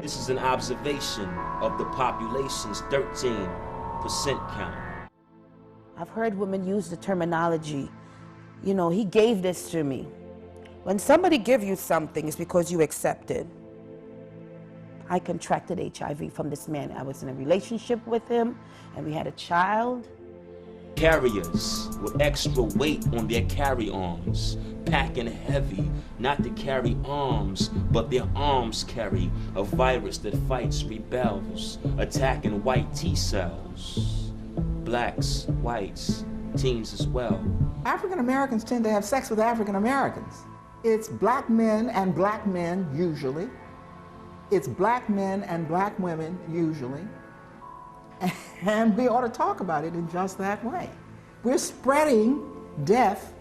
This is an observation of the population's 13% count. I've heard women use the terminology, you know, he gave this to me. When somebody gives you something, it's because you accept it. I contracted HIV from this man. I was in a relationship with him, and we had a child. Carriers with extra weight on their carry-arms, packing heavy, not to carry arms, but their arms carry a virus that fights, rebels, attacking white T-cells. Blacks, whites, teens as well. African Americans tend to have sex with African Americans. It's black men, usually. It's black men and black women, usually. And we ought to talk about it in just that way. We're spreading death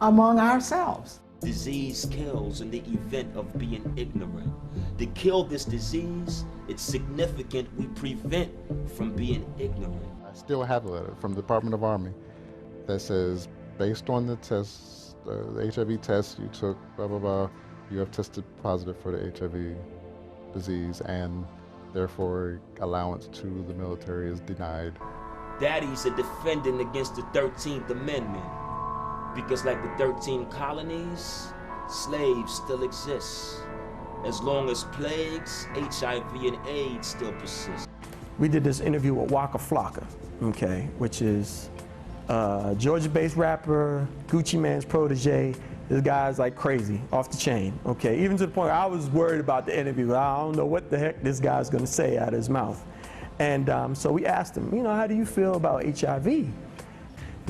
among ourselves. Disease kills in the event of being ignorant. To kill this disease, it's significant we prevent from being ignorant. I still have a letter from the Department of Army that says, based on the tests, the HIV test you took, blah, blah, blah, you have tested positive for the HIV disease, and therefore allowance to the military is denied. Daddies are defending against the 13th Amendment because, like the 13 colonies, slaves still exist. As long as plagues, HIV and AIDS still persist. We did this interview with Waka Flocka, okay, which is a Georgia-based rapper, Gucci Mane's protege. This guy's like crazy, off the chain, okay? Even to the point where I was worried about the interview. I don't know what the heck this guy's gonna say out of his mouth. And so we asked him, you know, how do you feel about HIV? He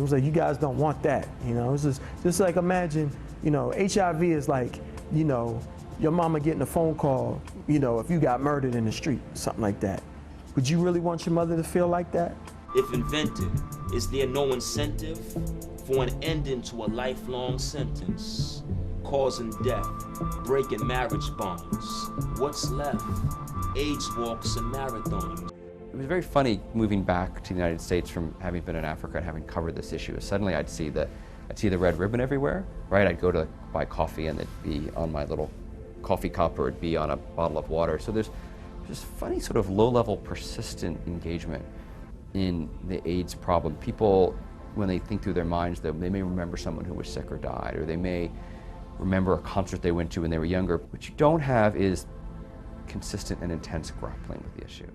was like, you guys don't want that, you know? It's just like, imagine, you know, HIV is like, you know, your mama getting a phone call, you know, if you got murdered in the street, something like that. Would you really want your mother to feel like that? If invented, is there no incentive for an ending to a lifelong sentence, causing death, breaking marriage bonds? What's left? AIDS walks and marathons. It was very funny moving back to the United States from having been in Africa and having covered this issue. Suddenly I'd see the red ribbon everywhere, right? I'd go to buy coffee and it'd be on my little coffee cup or it'd be on a bottle of water. So there's this funny sort of low-level persistent engagement in the AIDS problem. People, when they think through their minds, they may remember someone who was sick or died, or they may remember a concert they went to when they were younger. What you don't have is consistent and intense grappling with the issue.